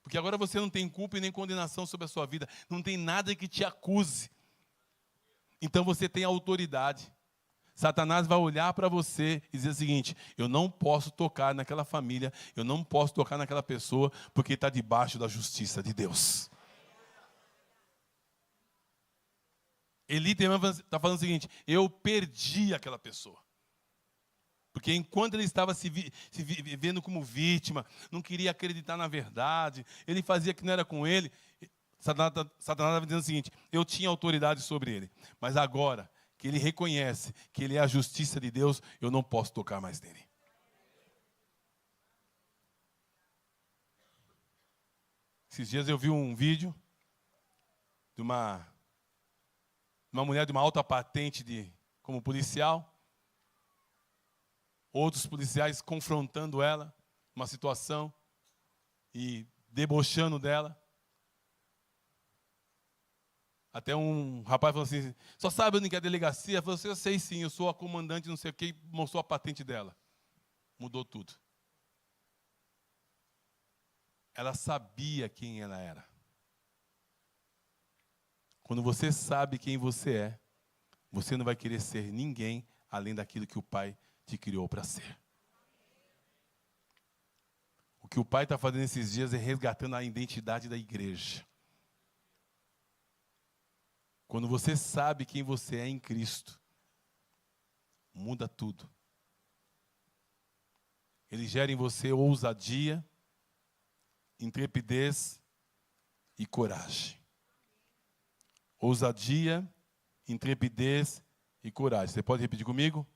Porque agora você não tem culpa e nem condenação sobre a sua vida. Não tem nada que te acuse. Então você tem autoridade. Satanás vai olhar para você e dizer o seguinte: eu não posso tocar naquela família, eu não posso tocar naquela pessoa, porque está debaixo da justiça de Deus. Eli está falando o seguinte: eu perdi aquela pessoa. Porque enquanto ele estava se vendo como vítima, não queria acreditar na verdade, ele fazia que não era com ele, Satanás estava dizendo o seguinte: eu tinha autoridade sobre ele, mas agora que ele reconhece que ele é a justiça de Deus, eu não posso tocar mais nele. Esses dias eu vi um vídeo de uma mulher de uma alta patente como policial. Outros policiais confrontando ela, uma situação, e debochando dela. Até um rapaz falou assim: só sabe onde que é a delegacia? Ela falou assim: eu sei sim, eu sou a comandante não sei o que, e mostrou a patente dela. Mudou tudo. Ela sabia quem ela era. Quando você sabe quem você é, você não vai querer ser ninguém além daquilo que o Pai te criou para ser. O que o Pai está fazendo esses dias é resgatando a identidade da igreja. Quando você sabe quem você é em Cristo, muda tudo. Ele gera em você ousadia, intrepidez e coragem. Ousadia, intrepidez e coragem. Você pode repetir comigo?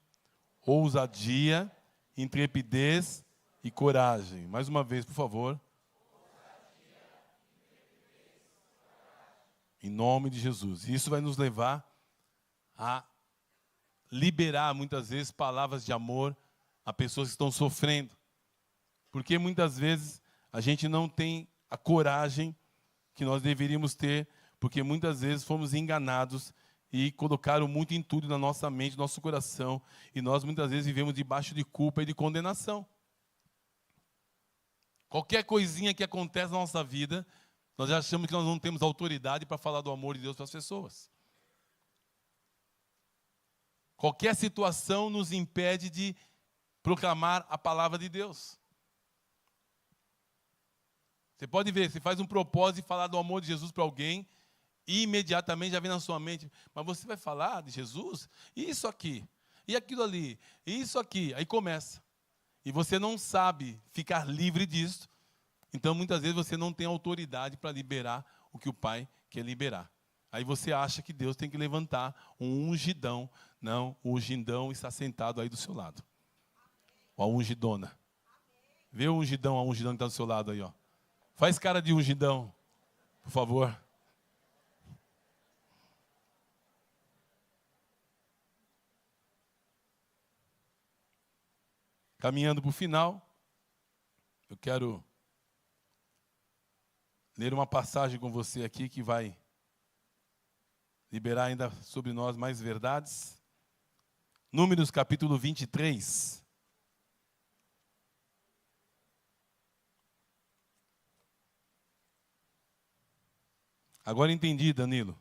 Ousadia, intrepidez e coragem. Mais uma vez, por favor. Em nome de Jesus. Isso vai nos levar a liberar, muitas vezes, palavras de amor a pessoas que estão sofrendo. Porque muitas vezes a gente não tem a coragem que nós deveríamos ter, porque muitas vezes fomos enganados e colocaram muito intuito na nossa mente, no nosso coração, e nós muitas vezes vivemos debaixo de culpa e de condenação. Qualquer coisinha que acontece na nossa vida, nós já achamos que nós não temos autoridade para falar do amor de Deus para as pessoas. Qualquer situação nos impede de proclamar a palavra de Deus. Você pode ver, você faz um propósito de falar do amor de Jesus para alguém, e imediatamente já vem na sua mente: mas você vai falar de Jesus? E isso aqui? E aquilo ali? E isso aqui? Aí começa. E você não sabe ficar livre disso. Então, muitas vezes, você não tem autoridade para liberar o que o Pai quer liberar. Aí você acha que Deus tem que levantar um ungidão. Não, o ungidão está sentado aí do seu lado. Ó, a ungidona. Vê o ungidão, a ungidão que está do seu lado aí, ó. Faz cara de ungidão, por favor. Caminhando para o final, eu quero ler uma passagem com você aqui que vai liberar ainda sobre nós mais verdades. Números capítulo 23. Agora entendi, Danilo.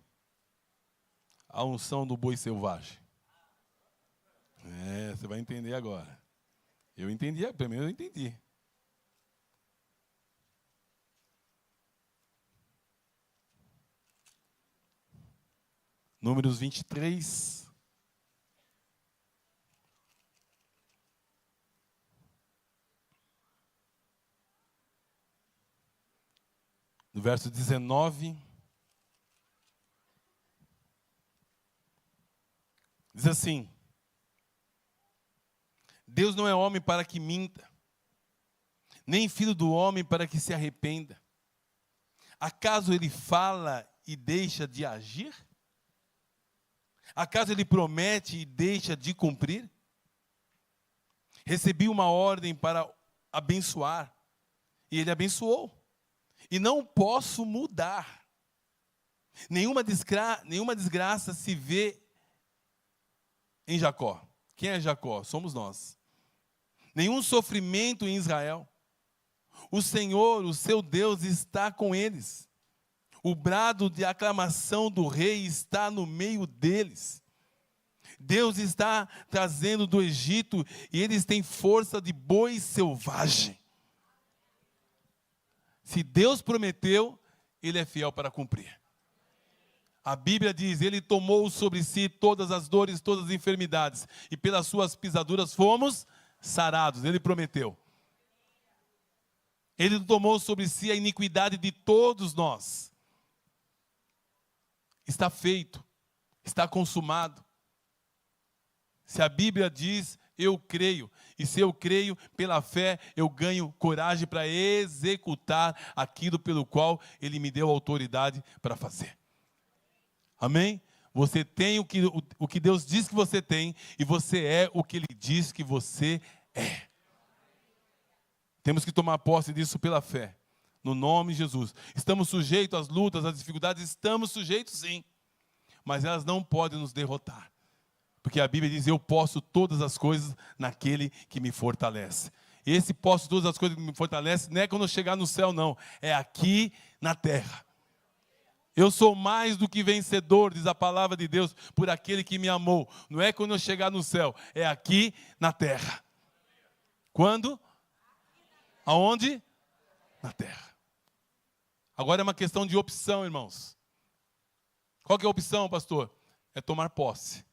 a unção do boi selvagem? Você vai entender agora. Eu entendi, primeiro eu entendi. Números 23. No verso 19. Diz assim: Deus não é homem para que minta, nem filho do homem para que se arrependa. Acaso ele fala e deixa de agir? Acaso ele promete e deixa de cumprir? Recebi uma ordem para abençoar, e ele abençoou. E não posso mudar. Nenhuma desgraça se vê em Jacó. Quem é Jacó? Somos nós. Nenhum sofrimento em Israel. O Senhor, o seu Deus, está com eles. O brado de aclamação do rei está no meio deles. Deus está trazendo do Egito e eles têm força de boi selvagem. Se Deus prometeu, Ele é fiel para cumprir. A Bíblia diz: Ele tomou sobre si todas as dores, todas as enfermidades, e pelas suas pisaduras fomos sarados. Ele prometeu. Ele tomou sobre si a iniquidade de todos nós. Está feito, está consumado. Se a Bíblia diz, eu creio. E se eu creio, pela fé, eu ganho coragem para executar aquilo pelo qual Ele me deu autoridade para fazer. Amém? Você tem o que Deus diz que você tem, e você é o que Ele diz que você é. Temos que tomar posse disso pela fé, no nome de Jesus. Estamos sujeitos às lutas, às dificuldades, estamos sujeitos sim, mas elas não podem nos derrotar. Porque a Bíblia diz: eu posso todas as coisas naquele que me fortalece. E esse posso todas as coisas que me fortalece não é quando eu chegar no céu, não. É aqui na terra. Eu sou mais do que vencedor, diz a palavra de Deus, por aquele que me amou. Não é quando eu chegar no céu, é aqui na terra. Quando? Aonde? Na terra. Agora é uma questão de opção, irmãos. Qual que é a opção, pastor? É tomar posse.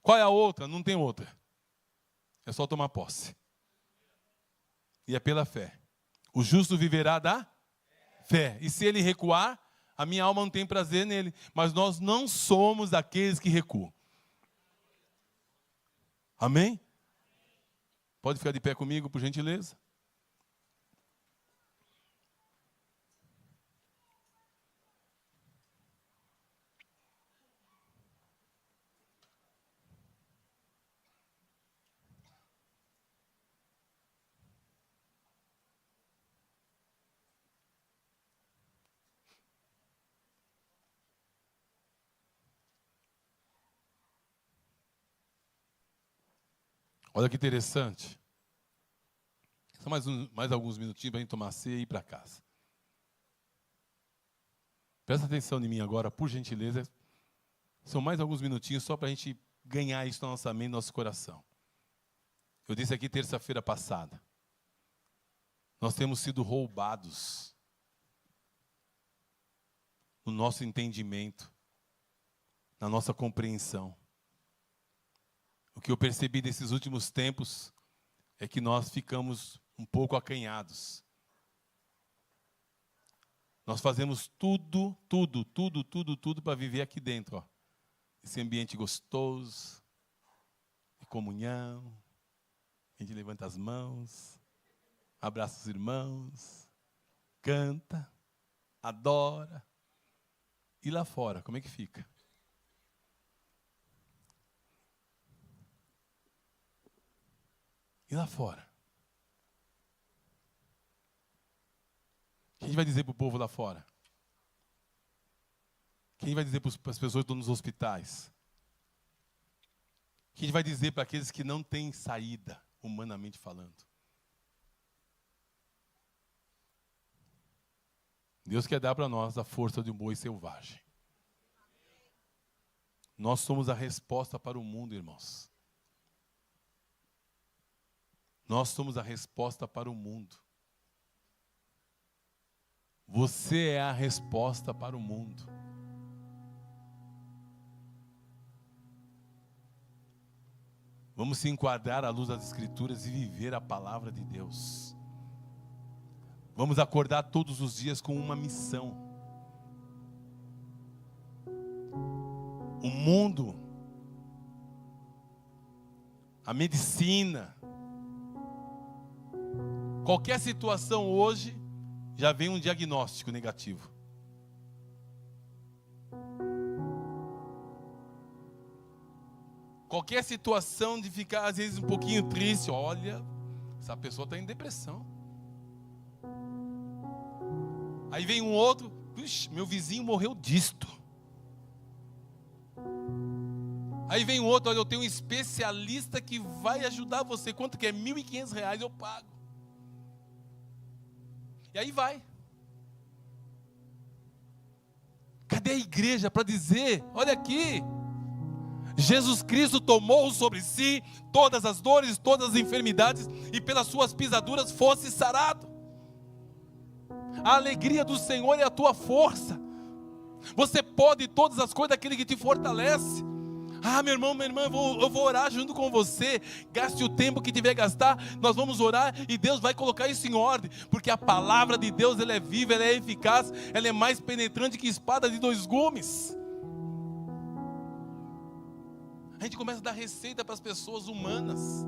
Qual é a outra? Não tem outra. É só tomar posse. E é pela fé. O justo viverá da fé. E se ele recuar, a minha alma não tem prazer nele. Mas nós não somos daqueles que recuam. Amém? Pode ficar de pé comigo, por gentileza? Olha que interessante. Só mais alguns minutinhos para a gente tomar ceia e ir para casa. Presta atenção em mim agora, por gentileza. São mais alguns minutinhos só para a gente ganhar isso na nossa mente, no nosso coração. Eu disse aqui terça-feira passada. Nós temos sido roubados no nosso entendimento, na nossa compreensão. O que eu percebi nesses últimos tempos é que nós ficamos um pouco acanhados. Nós fazemos tudo para viver aqui dentro, ó. Esse ambiente gostoso, de comunhão. A gente levanta as mãos, abraça os irmãos, canta, adora. E lá fora, como é que fica? E lá fora? O que a gente vai dizer para o povo lá fora? O que a gente vai dizer para as pessoas que estão nos hospitais? O que a gente vai dizer para aqueles que não têm saída, humanamente falando? Deus quer dar para nós a força de um boi selvagem. Nós somos a resposta para o mundo, irmãos. Nós somos a resposta para o mundo. Você é a resposta para o mundo. Vamos se enquadrar à luz das Escrituras e viver a palavra de Deus. Vamos acordar todos os dias com uma missão. O mundo, a medicina, qualquer situação hoje, já vem um diagnóstico negativo. Qualquer situação de ficar às vezes um pouquinho triste, olha, essa pessoa está em depressão. Aí vem um outro, puxa, meu vizinho morreu disto. Aí vem um outro, olha, eu tenho um especialista que vai ajudar você. Quanto que é? R$1.500 eu pago. E aí vai. Cadê a igreja para dizer, olha aqui, Jesus Cristo tomou sobre si todas as dores, todas as enfermidades, e pelas suas pisaduras fosse sarado. A alegria do Senhor é a tua força. Você pode todas as coisas daquele que te fortalece. Ah, meu irmão, minha irmã, eu vou orar junto com você. Gaste o tempo que tiver gastar. Nós vamos orar e Deus vai colocar isso em ordem. Porque a palavra de Deus, ela é viva, ela é eficaz, ela é mais penetrante que espada de 2 gumes. A gente começa a dar receita para as pessoas humanas.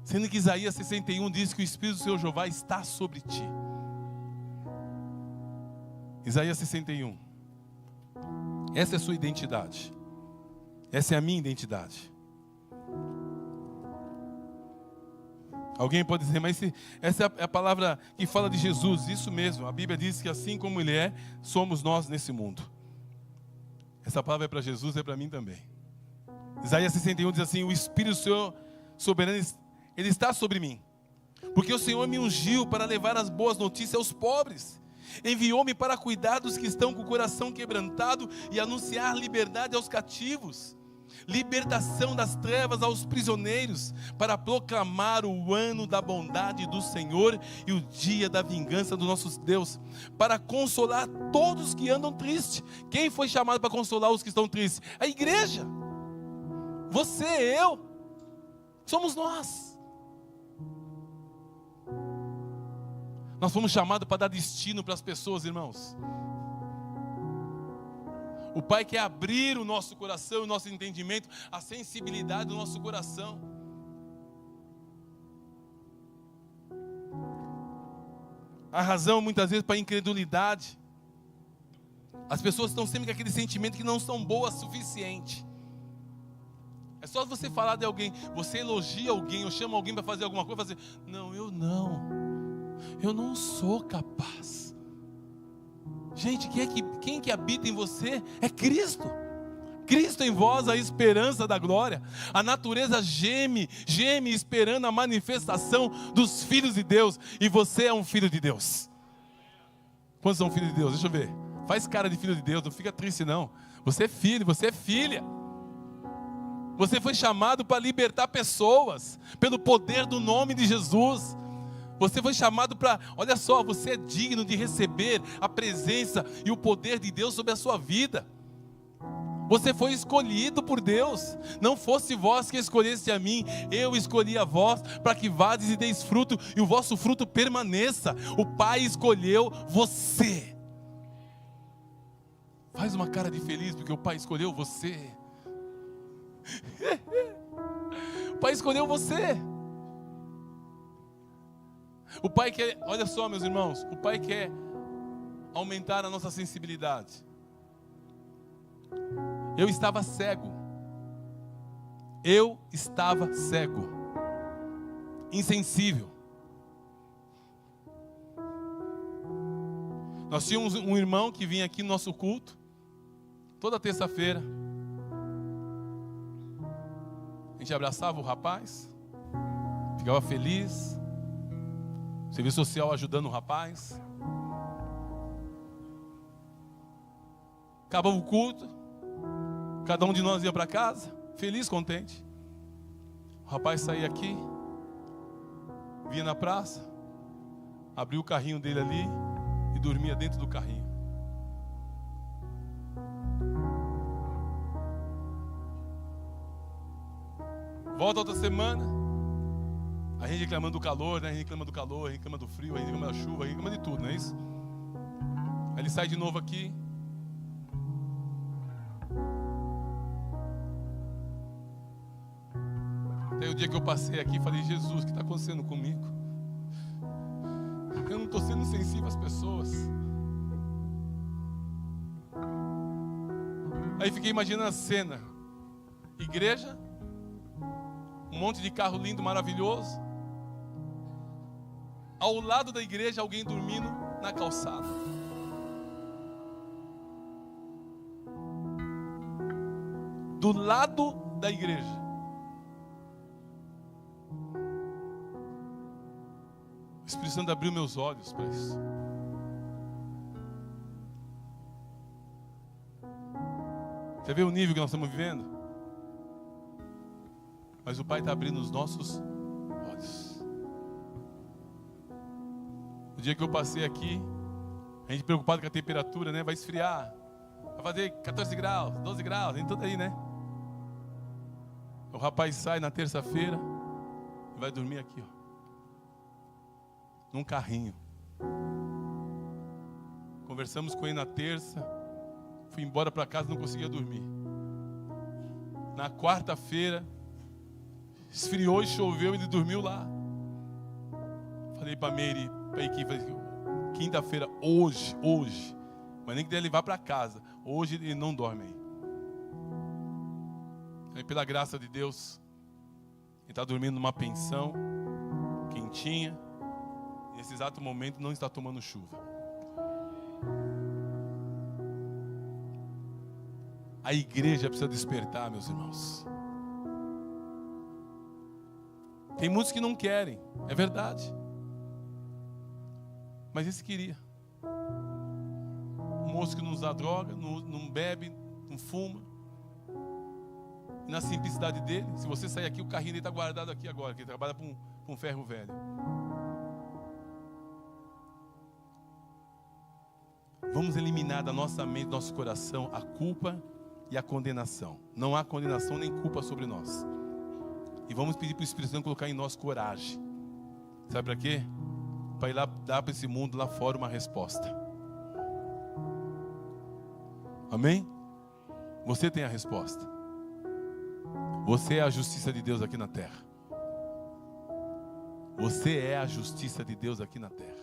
Sendo que Isaías 61 diz que o Espírito do Senhor Jeová está sobre ti. Isaías 61. Essa é a sua identidade. Essa é a minha identidade. Alguém pode dizer, mas essa é a palavra que fala de Jesus. Isso mesmo, a Bíblia diz que assim como Ele é, somos nós nesse mundo. Essa palavra é para Jesus, é para mim também. Isaías 61 diz assim, o Espírito do Senhor soberano, Ele está sobre mim. Porque o Senhor me ungiu para levar as boas notícias aos pobres. Enviou-me para cuidar dos que estão com o coração quebrantado e anunciar liberdade aos cativos, libertação das trevas aos prisioneiros, para proclamar o ano da bondade do Senhor e o dia da vingança do nosso Deus, para consolar todos que andam tristes. Quem foi chamado para consolar os que estão tristes? A igreja. Você, eu, somos nós. Nós fomos chamados para dar destino para as pessoas, irmãos. O Pai quer abrir o nosso coração, o nosso entendimento, a sensibilidade do nosso coração. A razão, muitas vezes, para a incredulidade. As pessoas estão sempre com aquele sentimento que não são boas o suficiente. É só você falar de alguém, você elogia alguém, ou chama alguém para fazer alguma coisa, fazer, não, eu não sou capaz. Gente, quem que habita em você é Cristo. Cristo em vós, a esperança da glória. A natureza geme esperando a manifestação dos filhos de Deus. E você é um filho de Deus. Quantos são filhos de Deus? Deixa eu ver. Faz cara de filho de Deus, não fica triste não. Você é filho, você é filha. Você foi chamado para libertar pessoas pelo poder do nome de Jesus. Você foi chamado para, olha só, você é digno de receber a presença e o poder de Deus sobre a sua vida. Você foi escolhido por Deus. Não fosse vós que escolheste a mim, eu escolhi a vós, para que vades e deis fruto, e o vosso fruto permaneça. O Pai escolheu você. Faz uma cara de feliz, porque o Pai escolheu você. O Pai escolheu você. O Pai quer, olha só meus irmãos, o Pai quer aumentar a nossa sensibilidade. Eu estava cego, insensível. Nós tínhamos um irmão que vinha aqui no nosso culto, toda terça-feira. A gente abraçava o rapaz, ficava feliz. Serviço social ajudando o rapaz. Acabava o culto, cada um de nós ia para casa, feliz, contente. O rapaz saía aqui, vinha na praça, abria o carrinho dele ali e dormia dentro do carrinho. Volta outra semana, a gente reclamando do calor, né? A gente reclama do calor, a gente reclama do frio, a gente reclama da chuva, a gente reclama de tudo, não é isso? Aí ele sai de novo aqui. Até o dia que eu passei aqui, falei: Jesus, o que está acontecendo comigo? Eu não estou sendo sensível às pessoas. Aí fiquei imaginando a cena: igreja, um monte de carro lindo, maravilhoso. Ao lado da igreja, alguém dormindo na calçada. Do lado da igreja. O Espírito Santo abriu meus olhos para isso. Você vê o nível que nós estamos vivendo? Mas o Pai está abrindo os nossos olhos. O dia que eu passei aqui, a gente preocupado com a temperatura, né? Vai esfriar. Vai fazer 14 graus, 12 graus, tem tudo aí, né? O rapaz sai na terça-feira e vai dormir aqui, ó. Num carrinho. Conversamos com ele na terça. Fui embora para casa, não conseguia dormir. Na quarta-feira, esfriou e choveu, ele dormiu lá. Falei para a Meire, para a equipe, quinta-feira, hoje, mas nem que ele vá para casa, hoje ele não dorme aí. Aí, pela graça de Deus, ele está dormindo numa pensão quentinha. Nesse exato momento não está tomando chuva. A igreja precisa despertar, meus irmãos. Tem muitos que não querem, é verdade. Mas esse queria. Um moço que não usa droga, não bebe, não fuma. E na simplicidade dele, se você sair aqui, o carrinho dele está guardado aqui agora, que ele trabalha para um ferro velho. Vamos eliminar da nossa mente, do nosso coração, a culpa e a condenação. Não há condenação nem culpa sobre nós. E vamos pedir para o Espírito Santo colocar em nós coragem. Sabe para quê? Para ir lá dar para esse mundo lá fora uma resposta. Amém? Você tem a resposta. Você é a justiça de Deus aqui na terra. Você é a justiça de Deus aqui na terra.